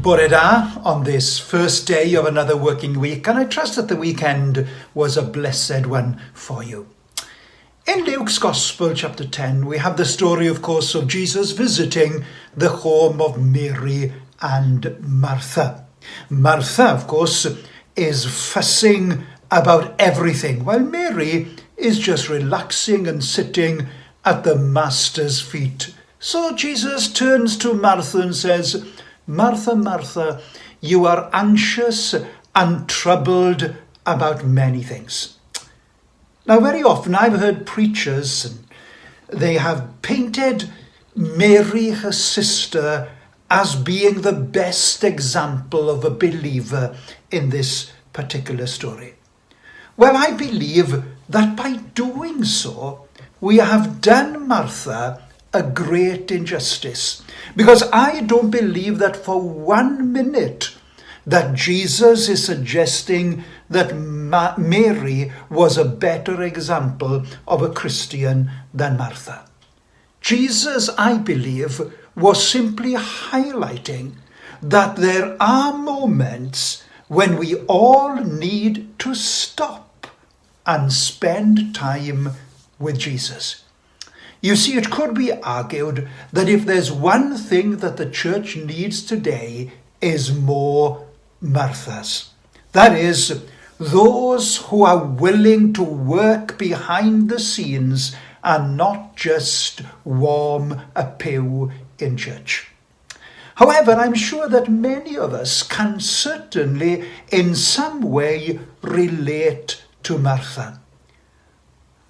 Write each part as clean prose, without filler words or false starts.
Bore da on this first day of another working week, and I trust that the weekend was a blessed one for you. In Luke's Gospel, chapter 10, we have the story, of course, of Jesus visiting the home of Mary and Martha. Martha, of course, is fussing about everything, while Mary is just relaxing and sitting at the Master's feet. So Jesus turns to Martha and says, "Martha, Martha, you are anxious and troubled about many things." Now, very often I've heard preachers, and they have painted Mary, her sister, as being the best example of a believer in this particular story. Well, I believe that by doing so, we have done Martha a great injustice, because I don't believe that for 1 minute that Jesus is suggesting that Mary was a better example of a Christian than Martha. Jesus, I believe, was simply highlighting that there are moments when we all need to stop and spend time with Jesus. You see, it could be argued that if there's one thing that the church needs today is more Marthas. That is, those who are willing to work behind the scenes and not just warm a pew in church. However, I'm sure that many of us can certainly in some way relate to Martha.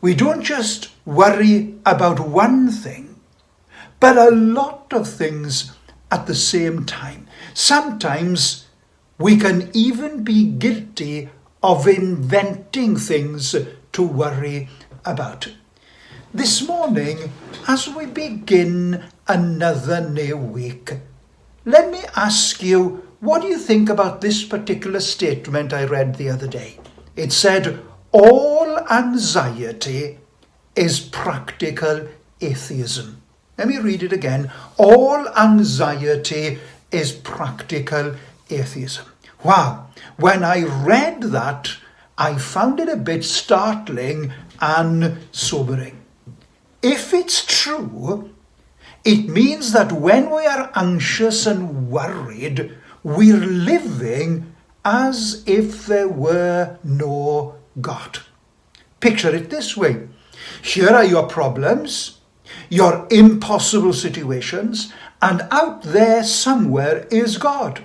We don't just worry about one thing, but a lot of things at the same time. Sometimes we can even be guilty of inventing things to worry about. This morning, as we begin another new week, let me ask you, what do you think about this particular statement I read the other day? It said, "All anxiety is practical atheism." Let me read it again. All anxiety is practical atheism. Wow, when I read that, I found it a bit startling and sobering. If it's true, it means that when we are anxious and worried, we're living as if there were no God. Picture it this way. Here are your problems, your impossible situations, and out there somewhere is God.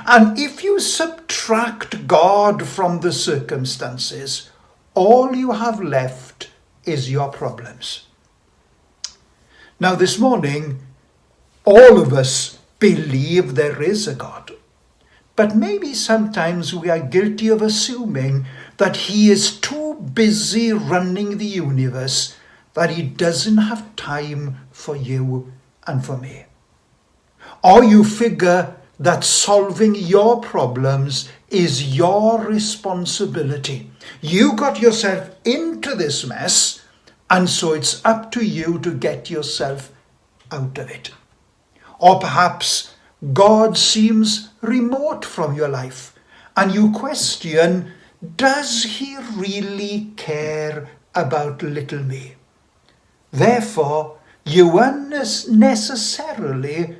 And if you subtract God from the circumstances, all you have left is your problems. Now this morning, all of us believe there is a God. But maybe sometimes we are guilty of assuming that he is too busy running the universe, that he doesn't have time for you and for me. Or you figure that solving your problems is your responsibility. You got yourself into this mess, and so it's up to you to get yourself out of it. Or perhaps God seems remote from your life, and you question, does he really care about little me? Therefore, you unnecessarily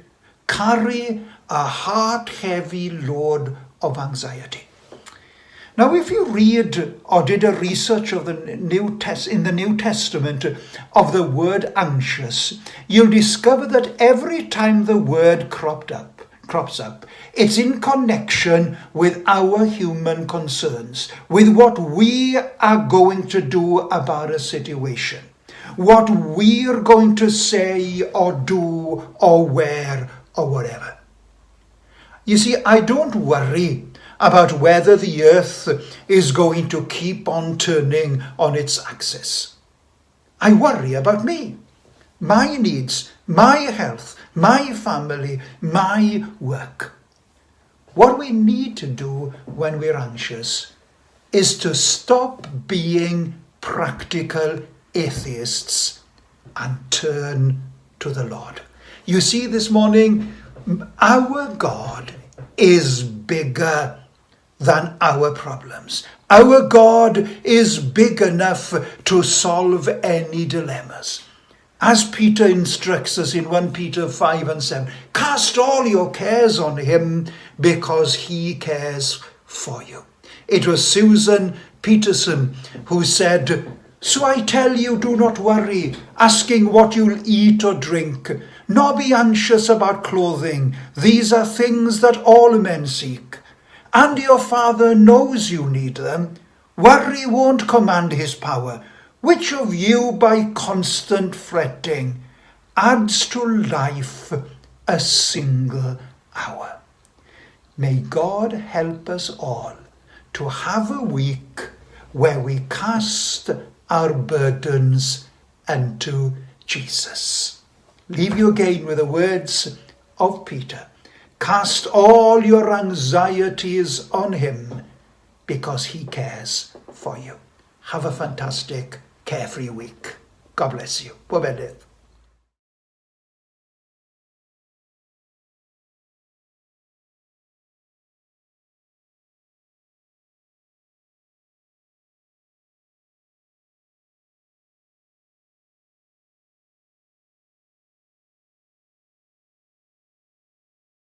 carry a heart-heavy load of anxiety. Now, if you read or did a research of in the New Testament of the word anxious, you'll discover that every time the word crops up, it's in connection with our human concerns, with what we are going to do about a situation, what we're going to say or do or wear or whatever. You see, I don't worry about whether the earth is going to keep on turning on its axis. I worry about me, my needs, my health, my family, my work. What we need to do when we're anxious is to stop being practical atheists and turn to the Lord. You see, this morning, our God is bigger than our problems. Our God is big enough to solve any dilemmas. As Peter instructs us in 1 Peter 5 and 7, cast all your cares on him because he cares for you. It was Susan Peterson who said, so I tell you, do not worry, asking what you'll eat or drink, nor be anxious about clothing. These are things that all men seek. And your Father knows you need them. Worry won't command his power. Which of you, by constant fretting, adds to life a single hour? May God help us all to have a week where we cast our burdens unto Jesus. Leave you again with the words of Peter. Cast all your anxieties on him because he cares for you. Have a fantastic, carefree week. God bless you. Pob bendydd.